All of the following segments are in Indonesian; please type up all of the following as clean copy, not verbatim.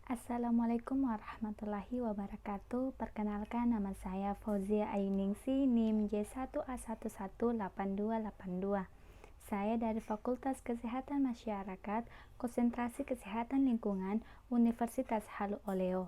Assalamualaikum warahmatullahi wabarakatuh. Perkenalkan, nama saya Fauzia Ainingsi, NIM J1A118282. Saya dari Fakultas Kesehatan Masyarakat, Konsentrasi Kesehatan Lingkungan, Universitas Halu Oleo.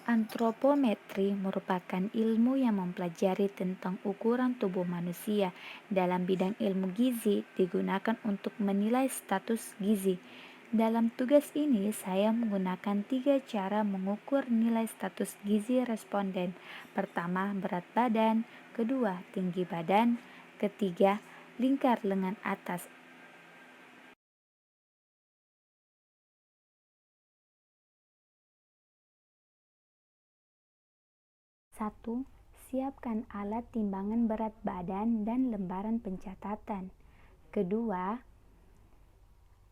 Antropometri merupakan ilmu yang mempelajari tentang ukuran tubuh manusia. Dalam bidang ilmu gizi digunakan untuk menilai status gizi. Dalam tugas ini, saya menggunakan 3 cara mengukur nilai status gizi responden. Pertama, berat badan. Kedua, tinggi badan. Ketiga, lingkar lengan atas. Satu, siapkan alat timbangan berat badan dan lembaran pencatatan. Kedua,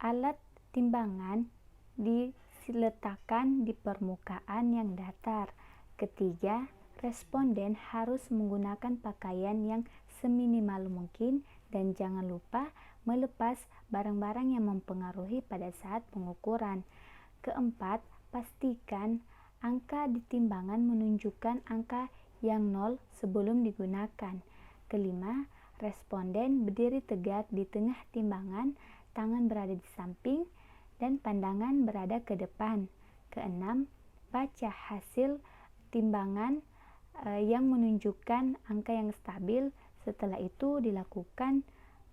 alat timbangan diletakkan di permukaan yang datar. Ketiga, responden harus menggunakan pakaian yang seminimal mungkin dan jangan lupa melepas barang-barang yang mempengaruhi pada saat pengukuran. Keempat, pastikan angka di timbangan menunjukkan angka yang 0 sebelum digunakan. Kelima, responden berdiri tegak di tengah timbangan, tangan berada di samping, dan pandangan berada ke depan. Keenam, baca hasil timbangan yang menunjukkan angka yang stabil. Setelah itu dilakukan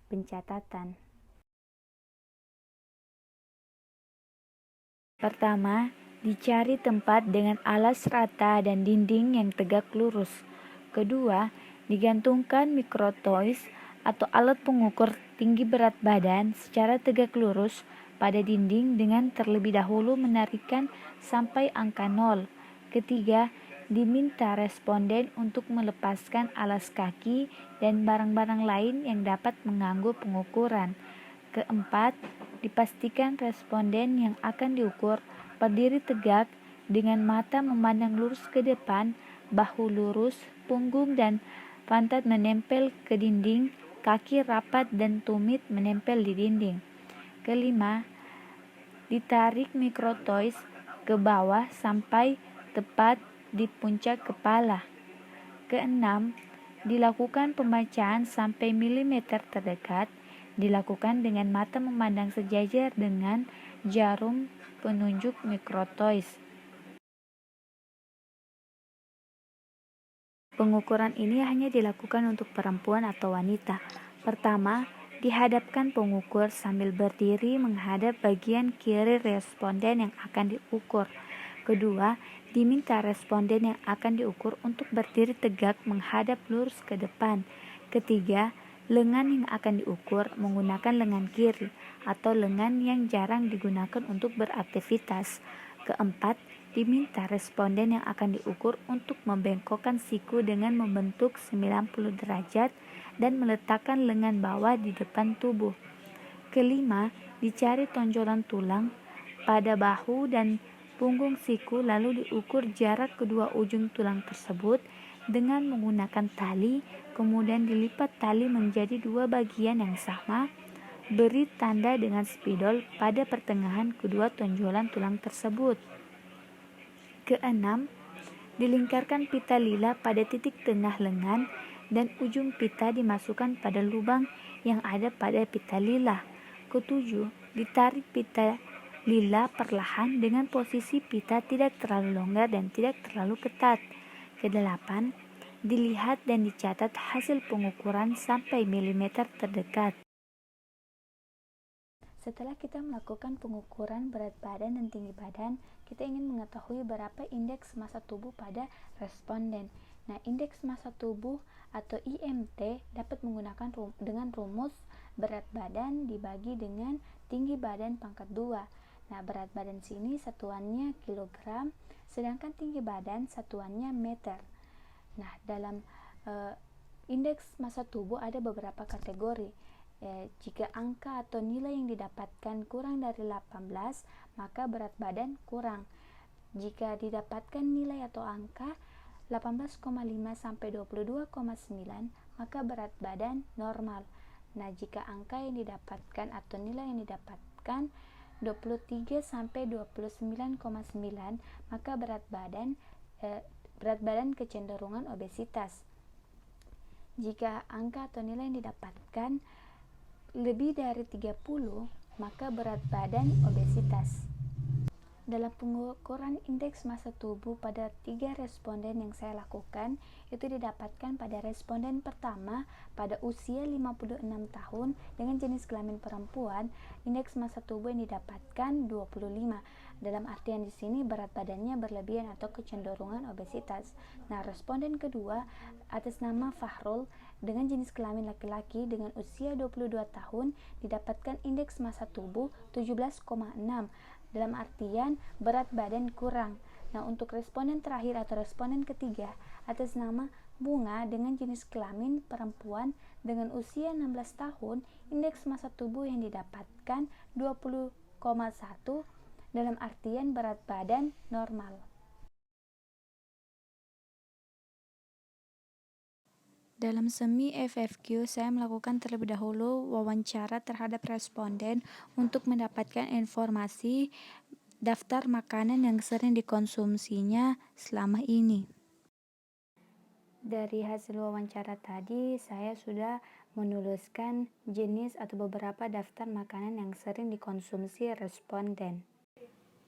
pencatatan. Pertama, dicari tempat dengan alas rata dan dinding yang tegak lurus. Kedua, digantungkan mikrotois atau alat pengukur tinggi berat badan secara tegak lurus pada dinding dengan terlebih dahulu menarikkan sampai angka 0. Ketiga, diminta responden untuk melepaskan alas kaki dan barang-barang lain yang dapat mengganggu pengukuran. Keempat, dipastikan responden yang akan diukur berdiri tegak dengan mata memandang lurus ke depan, bahu lurus, punggung dan pantat menempel ke dinding, kaki rapat dan tumit menempel di dinding. Kelima, ditarik mikrotois ke bawah sampai tepat di puncak kepala. Keenam, dilakukan pembacaan sampai milimeter terdekat, dilakukan dengan mata memandang sejajar dengan jarum penunjuk mikrotois. Pengukuran ini hanya dilakukan untuk perempuan atau wanita. Pertama, dihadapkan pengukur sambil berdiri menghadap bagian kiri responden yang akan diukur. Kedua, diminta responden yang akan diukur untuk berdiri tegak menghadap lurus ke depan. Ketiga, lengan yang akan diukur menggunakan lengan kiri atau lengan yang jarang digunakan untuk beraktivitas. Keempat, diminta responden yang akan diukur untuk membengkokkan siku dengan membentuk 90 derajat dan meletakkan lengan bawah di depan tubuh. Kelima, dicari tonjolan tulang pada bahu dan punggung siku lalu diukur jarak kedua ujung tulang tersebut dengan menggunakan tali, kemudian dilipat tali menjadi 2 bagian yang sama, beri tanda dengan spidol pada pertengahan kedua tonjolan tulang tersebut. Keenam, dilingkarkan pita lila pada titik tengah lengan dan ujung pita dimasukkan pada lubang yang ada pada pita lila. Ketujuh, ditarik pita lila perlahan dengan posisi pita tidak terlalu longgar dan tidak terlalu ketat. Kedelapan, dilihat dan dicatat hasil pengukuran sampai milimeter terdekat. Setelah kita melakukan pengukuran berat badan dan tinggi badan, kita ingin mengetahui berapa indeks massa tubuh pada responden. Nah, indeks massa tubuh atau IMT dapat menggunakan dengan rumus berat badan dibagi dengan tinggi badan pangkat 2. Nah, berat badan sini satuannya kilogram, sedangkan tinggi badan satuannya meter. Nah, dalam indeks massa tubuh ada beberapa kategori. Jika angka atau nilai yang didapatkan kurang dari 18, maka berat badan kurang. Jika didapatkan nilai atau angka 18,5 sampai 22,9, maka berat badan normal. Nah, jika angka yang didapatkan atau nilai yang didapatkan 23 sampai 29,9, maka berat badan kecenderungan obesitas. Jika angka atau nilai yang didapatkan lebih dari 30, maka berat badan obesitas. Dalam pengukuran indeks massa tubuh pada 3 responden yang saya lakukan, itu didapatkan pada responden pertama pada usia 56 tahun dengan jenis kelamin perempuan, indeks massa tubuh yang didapatkan 25. Dalam artian di sini berat badannya berlebihan atau kecenderungan obesitas. Nah, responden kedua atas nama Fahrul dengan jenis kelamin laki-laki dengan usia 22 tahun didapatkan indeks massa tubuh 17,6. Dalam artian berat badan kurang. Nah, untuk responden terakhir atau responden ketiga atas nama Bunga dengan jenis kelamin perempuan dengan usia 16 tahun, indeks massa tubuh yang didapatkan 20,1 dalam artian berat badan normal. Dalam semi FFQ, saya melakukan terlebih dahulu wawancara terhadap responden untuk mendapatkan informasi daftar makanan yang sering dikonsumsinya selama ini. Dari hasil wawancara tadi, saya sudah menuliskan jenis atau beberapa daftar makanan yang sering dikonsumsi responden.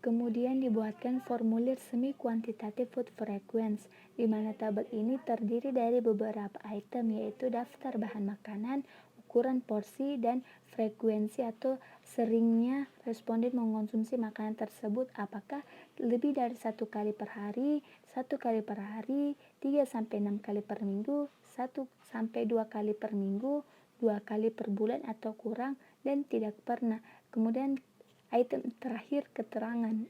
Kemudian dibuatkan formulir semi kuantitatif food frequency, di mana tabel ini terdiri dari beberapa item, yaitu daftar bahan makanan, ukuran porsi, dan frekuensi atau seringnya responden mengonsumsi makanan tersebut, apakah lebih dari 1 kali per hari, 1 kali per hari, 3 sampai 6 kali per minggu, 1 sampai 2 kali per minggu, 2 kali per bulan atau kurang, dan tidak pernah. Kemudian item terakhir, keterangan.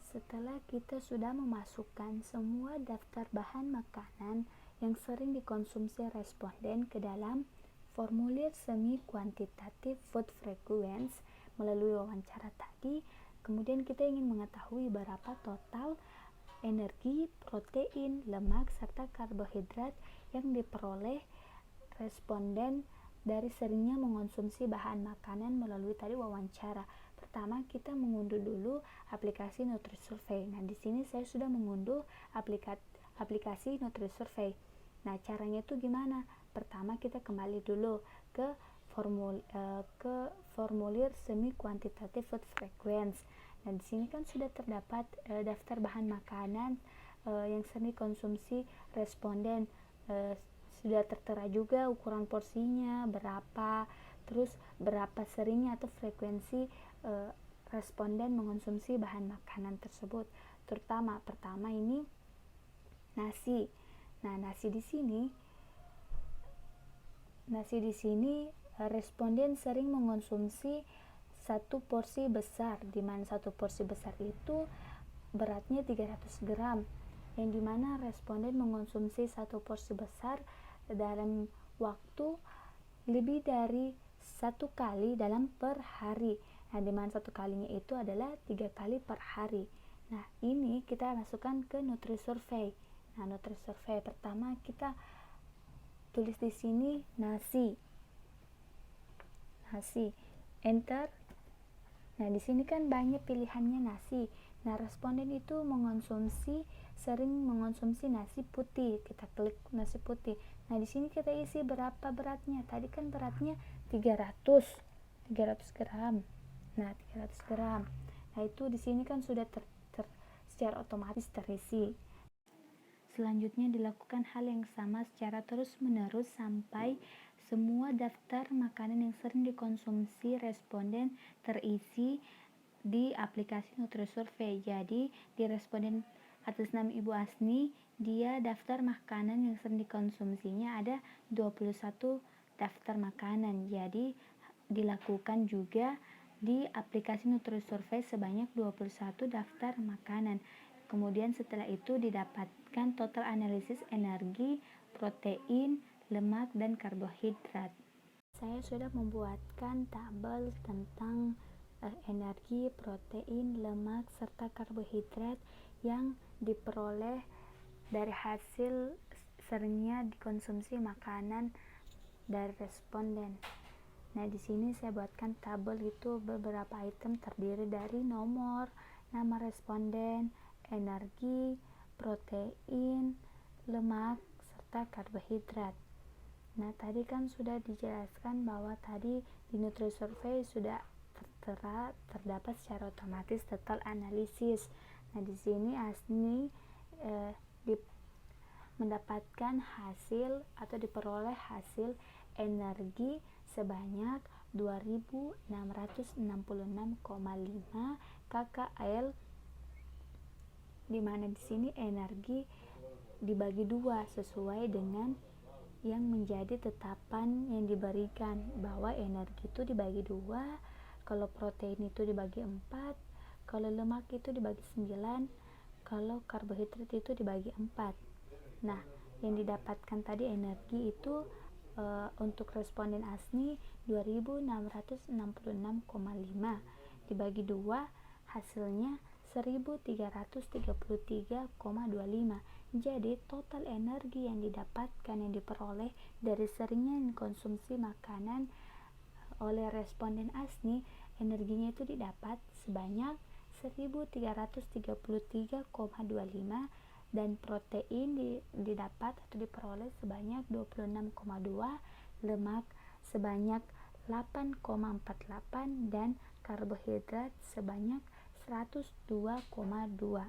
Setelah kita sudah memasukkan semua daftar bahan makanan yang sering dikonsumsi responden ke dalam formulir semi kuantitatif food frequency melalui wawancara tadi, kemudian kita ingin mengetahui berapa total energi, protein, lemak, serta karbohidrat yang diperoleh responden dari seringnya mengonsumsi bahan makanan melalui tadi wawancara. Pertama, kita mengunduh dulu aplikasi NutriSurvey. Nah, di sini saya sudah mengunduh aplikasi NutriSurvey. Nah, caranya itu gimana? Pertama, kita kembali dulu ke formulir semi kuantitatif food frequency. Nah, di sini kan sudah terdapat daftar bahan makanan yang sering dikonsumsi responden. Sudah tertera juga ukuran porsinya berapa, terus berapa seringnya atau frekuensi responden mengonsumsi bahan makanan tersebut. Terutama pertama ini nasi. Nah, nasi di sini responden sering mengonsumsi 1 porsi besar, di mana 1 porsi besar itu beratnya 300 gram, yang dimana responden mengonsumsi 1 porsi besar dalam waktu lebih dari 1 kali dalam per hari. Nah, dimana 1 kalinya itu adalah 3 kali per hari. Nah, ini kita masukkan ke NutriSurvey. Nah, NutriSurvey pertama kita tulis di sini nasi, enter. Nah, di sini kan banyak pilihannya nasi. Nah, responden itu sering mengonsumsi nasi putih. Kita klik nasi putih. Nah, di sini kita isi berapa beratnya. Tadi kan beratnya 300 gram. Nah, 300 gram. Nah, itu di sini kan sudah secara otomatis terisi. Selanjutnya dilakukan hal yang sama secara terus-menerus sampai semua daftar makanan yang sering dikonsumsi responden terisi di aplikasi NutriSurvey. Jadi, di responden atas nama Ibu Asni, dia daftar makanan yang sering dikonsumsinya ada 21 daftar makanan. Jadi, dilakukan juga di aplikasi NutriSurvey sebanyak 21 daftar makanan. Kemudian setelah itu didapatkan total analisis energi, protein, lemak, dan karbohidrat. Saya sudah membuatkan tabel tentang energi, protein, lemak, serta karbohidrat yang diperoleh dari hasil seringnya dikonsumsi makanan dari responden. Nah, di sini saya buatkan tabel itu beberapa item terdiri dari nomor, nama responden, energi, protein, lemak, serta karbohidrat. Nah, tadi kan sudah dijelaskan bahwa tadi di NutriSurvey sudah terdapat secara otomatis total analisis. Nah, di sini Asni mendapatkan hasil atau diperoleh hasil energi sebanyak 2666,5 KKL, di mana di sini energi dibagi dua sesuai dengan yang menjadi tetapan yang diberikan, bahwa energi itu dibagi dua, kalau protein itu dibagi 4, kalau lemak itu dibagi 9, kalau karbohidrat itu dibagi 4. Nah, yang didapatkan tadi energi itu untuk responden Asni 2666,5 dibagi 2 hasilnya 1333,25. Jadi total energi yang didapatkan, yang diperoleh dari seringnya konsumsi makanan oleh responden Asni, energinya itu didapat sebanyak 1333,25, dan protein didapat atau diperoleh sebanyak 26,2, lemak sebanyak 8,48, dan karbohidrat sebanyak 102,2.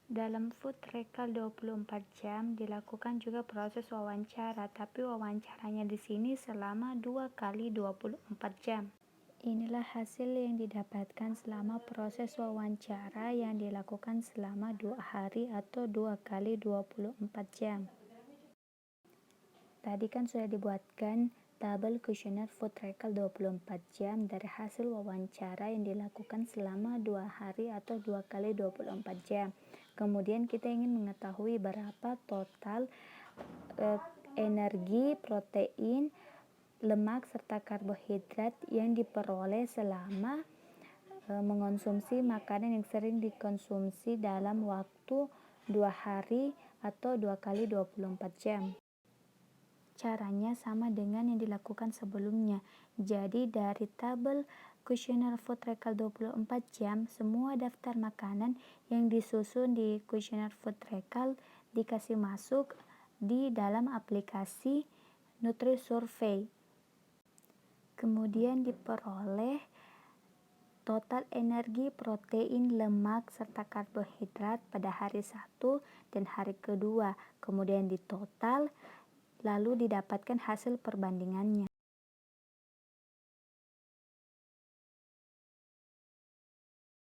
Dalam Food Recall 24 jam dilakukan juga proses wawancara, tapi wawancaranya di sini selama 2 kali 24 jam. Inilah hasil yang didapatkan selama proses wawancara yang dilakukan selama 2 hari atau 2 kali 24 jam. Tadi kan sudah dibuatkan tabel kuesioner Food Recall 24 jam dari hasil wawancara yang dilakukan selama 2 hari atau 2 kali 24 jam. Kemudian kita ingin mengetahui berapa total energi, protein, lemak, serta karbohidrat yang diperoleh selama mengonsumsi makanan yang sering dikonsumsi dalam waktu 2 hari atau 2 kali 24 jam. Caranya sama dengan yang dilakukan sebelumnya. Jadi dari tabel kuesioner Food Recall 24 jam, semua daftar makanan yang disusun di kuesioner Food Recall dikasih masuk di dalam aplikasi NutriSurvey. Kemudian diperoleh total energi, protein, lemak, serta karbohidrat pada hari 1 dan hari kedua. Kemudian ditotal, lalu didapatkan hasil perbandingannya.